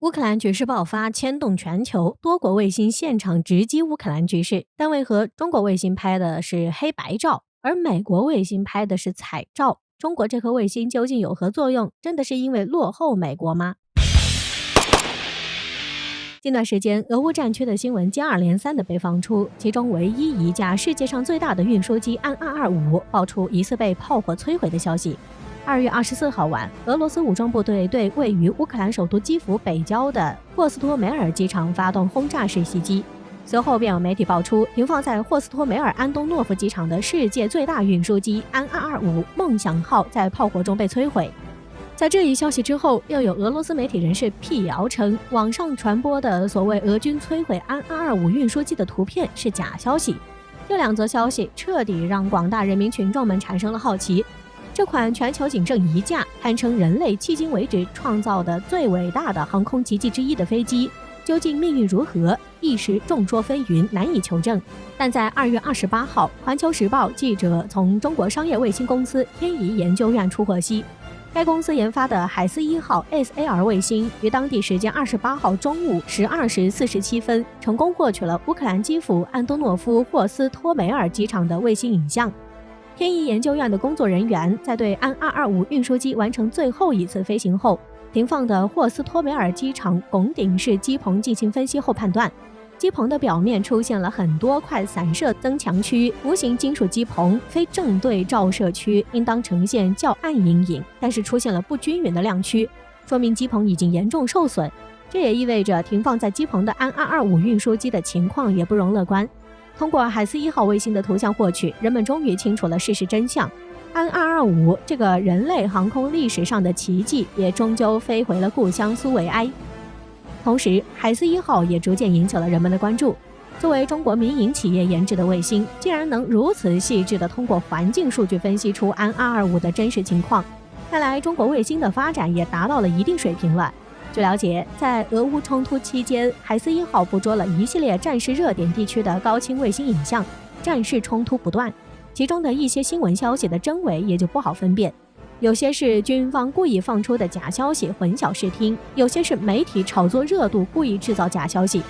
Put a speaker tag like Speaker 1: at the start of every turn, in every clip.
Speaker 1: 乌克兰局势爆发，牵动全球，多国卫星现场直击乌克兰局势。但为何中国卫星拍的是黑白照，而美国卫星拍的是彩照？中国这颗卫星究竟有何作用？真的是因为落后美国吗？近段时间，俄乌战区的新闻接二连三地被放出，其中唯一一架世界上最大的运输机安225爆出疑似被炮火摧毁的消息。2月24号晚，俄罗斯武装部队对位于乌克兰首都基辅北郊的霍斯托梅尔机场发动轰炸式袭击。随后便有媒体爆出，停放在霍斯托梅尔安东诺夫机场的世界最大运输机安225梦想号在炮火中被摧毁。在这一消息之后，又有俄罗斯媒体人士辟谣称，网上传播的所谓俄军摧毁安225运输机的图片是假消息。这两则消息彻底让广大人民群众们产生了好奇。这款全球仅剩一架，堪称人类迄今为止创造的最伟大的航空奇迹之一的飞机，究竟命运如何，一时众说纷纭，难以求证。但在2月28号，环球时报记者从中国商业卫星公司天仪研究院处获悉，该公司研发的海思1号 SAR 卫星于当地时间28号中午12时47分成功获取了乌克兰基辅安东诺夫霍斯托梅尔机场的卫星影像。天仪研究院的工作人员在对安225运输机完成最后一次飞行后，停放的霍斯托梅尔机场拱顶式机棚进行分析后判断，机棚的表面出现了很多块散射增强区，无形金属机棚非正对照射区应当呈现较暗阴影，但是出现了不均匀的亮区，说明机棚已经严重受损。这也意味着停放在机棚的安225运输机的情况也不容乐观。通过海思1号卫星的图像获取，人们终于清楚了事实真相。安225这个人类航空历史上的奇迹，也终究飞回了故乡苏维埃。同时，海思1号也逐渐引起了人们的关注。作为中国民营企业研制的卫星，竟然能如此细致地通过环境数据分析出安225的真实情况，看来中国卫星的发展也达到了一定水平了。据了解，在俄乌冲突期间，海思1号捕捉了一系列战事热点地区的高清卫星影像，战事冲突不断，其中的一些新闻消息的真伪也就不好分辨，有些是军方故意放出的假消息混淆视听，有些是媒体炒作热度故意制造假消息。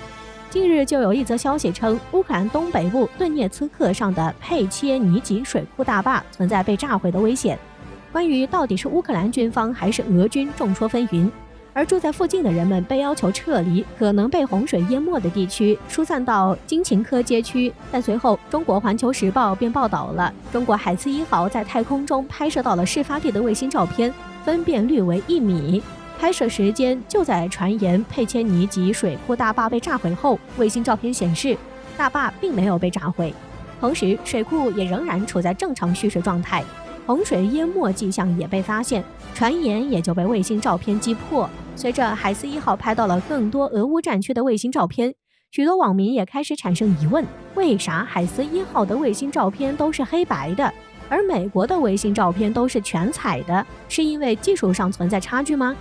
Speaker 1: 近日就有一则消息称，乌克兰东北部顿涅茨克上的佩切尼吉水库大坝存在被炸毁的危险，关于到底是乌克兰军方还是俄军众说纷纭，而住在附近的人们被要求撤离可能被洪水淹没的地区，疏散到金琴科街区。但随后中国环球时报便报道了中国海思1号在太空中拍摄到了事发地的卫星照片，分辨率为1米，拍摄时间就在传言佩切尼吉水库大坝被炸毁后，卫星照片显示大坝并没有被炸毁，同时水库也仍然处在正常蓄水状态，洪水淹没迹象也被发现，传言也就被卫星照片击破。随着海思1号拍到了更多俄乌战区的卫星照片，许多网民也开始产生疑问，为啥海思1号的卫星照片都是黑白的，而美国的卫星照片都是全彩的？是因为技术上存在差距吗？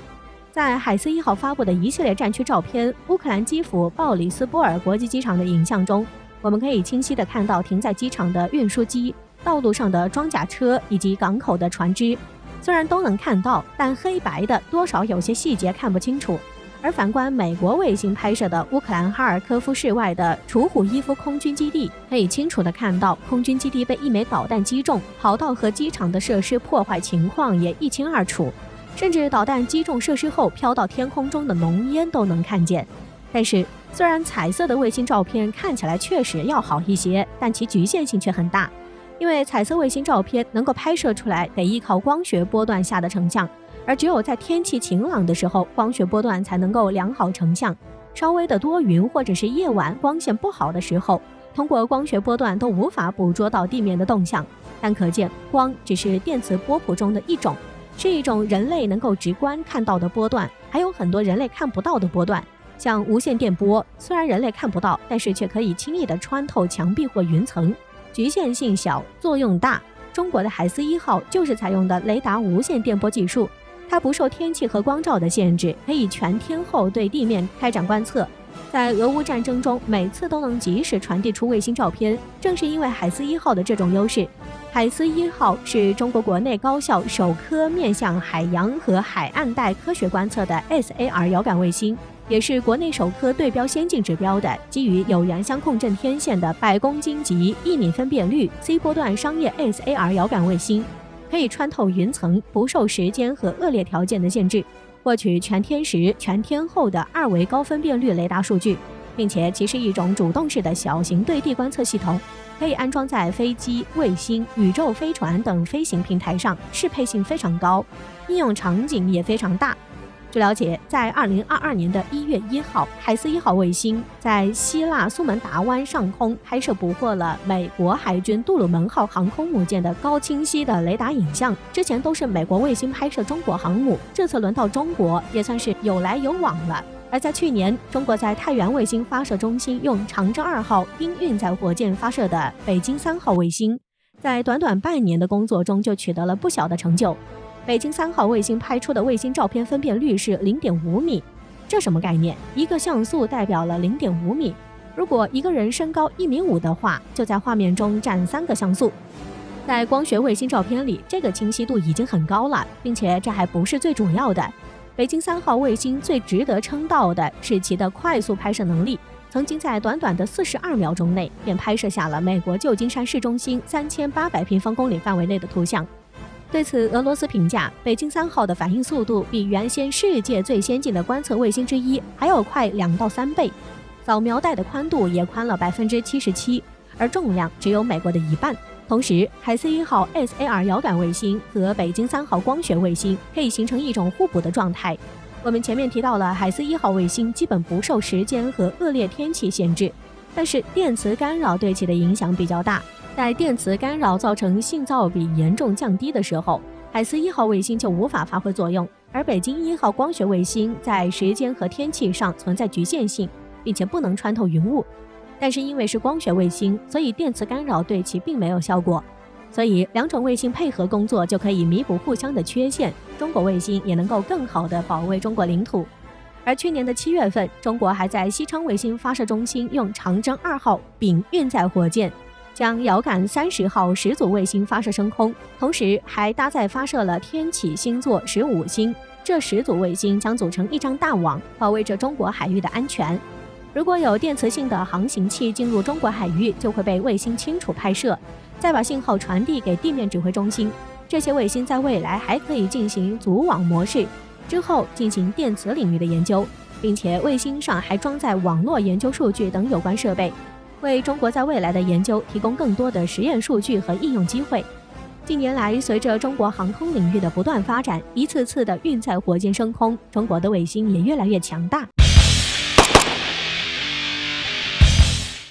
Speaker 1: 在海思1号发布的一系列战区照片，乌克兰基辅鲍里斯波尔国际机场的影像中，我们可以清晰地看到停在机场的运输机、道路上的装甲车以及港口的船只，虽然都能看到，但黑白的多少有些细节看不清楚。而反观美国卫星拍摄的乌克兰哈尔科夫市外的楚虎伊夫空军基地，可以清楚地看到空军基地被一枚导弹击中，跑道和机场的设施破坏情况也一清二楚，甚至导弹击中设施后飘到天空中的浓烟都能看见。但是虽然彩色的卫星照片看起来确实要好一些，但其局限性却很大，因为彩色卫星照片能够拍摄出来得依靠光学波段下的成像，而只有在天气晴朗的时候，光学波段才能够良好成像。稍微的多云或者是夜晚光线不好的时候，通过光学波段都无法捕捉到地面的动向。但可见光只是电磁波谱中的一种，是一种人类能够直观看到的波段，还有很多人类看不到的波段，像无线电波，虽然人类看不到，但是却可以轻易地穿透墙壁或云层，局限性小，作用大。中国的海思1号就是采用的雷达无线电波技术，它不受天气和光照的限制，可以全天候对地面开展观测。在俄乌战争中，每次都能及时传递出卫星照片，正是因为海思1号的这种优势。海思1号是中国国内高校首颗面向海洋和海岸带科学观测的 SAR 遥感卫星，也是国内首颗对标先进指标的基于有源相控阵天线的100公斤级1米分辨率 C 波段商业 SAR 遥感卫星，可以穿透云层，不受时间和恶劣条件的限制，获取全天时、全天候的2维高分辨率雷达数据，并且其是一种主动式的小型对地观测系统，可以安装在飞机、卫星、宇宙飞船等飞行平台上，适配性非常高，应用场景也非常大。据了解，在2022年的1月1号，海斯1号卫星在希腊苏门答湾上空拍摄捕获了美国海军杜鲁门号航空母舰的高清晰的雷达影像。之前都是美国卫星拍摄中国航母，这次轮到中国，也算是有来有往了。而在去年，中国在太原卫星发射中心用长征2号丁运载火箭发射的北京3号卫星，在短短半年的工作中就取得了不小的成就。北京3号卫星拍出的卫星照片分辨率是 0.5 米，这什么概念？一个像素代表了 0.5 米，如果一个人身高1.5米的话，就在画面中占3个像素。在光学卫星照片里，这个清晰度已经很高了，并且这还不是最主要的。北京3号卫星最值得称道的是其的快速拍摄能力，曾经在短短的42秒钟内便拍摄下了美国旧金山市中心3800平方公里范围内的图像。对此，俄罗斯评价北京3号的反应速度比原先世界最先进的观测卫星之一还要快2到3倍，扫描带的宽度也宽了 77%， 而重量只有美国的1半。同时，海斯1号 SAR 遥感卫星和北京3号光学卫星可以形成一种互补的状态。我们前面提到了海斯1号卫星基本不受时间和恶劣天气限制，但是电磁干扰对其的影响比较大。在电磁干扰造成信噪比严重降低的时候，海斯1号卫星就无法发挥作用，而北京1号光学卫星在时间和天气上存在局限性，并且不能穿透云雾。但是因为是光学卫星，所以电磁干扰对其并没有效果，所以两种卫星配合工作就可以弥补互相的缺陷，中国卫星也能够更好地保卫中国领土。而去年的7月份，中国还在西昌卫星发射中心用长征2号丙运载火箭将遥感30号10组卫星发射升空，同时还搭载发射了天启星座15星，这10组卫星将组成一张大网，保卫着中国海域的安全。如果有电磁性的航行器进入中国海域，就会被卫星清楚拍摄，再把信号传递给地面指挥中心。这些卫星在未来还可以进行组网模式，之后进行电磁领域的研究，并且卫星上还装载网络研究数据等有关设备，为中国在未来的研究提供更多的实验数据和应用机会。近年来，随着中国航空领域的不断发展，一次次的运载火箭升空，中国的卫星也越来越强大。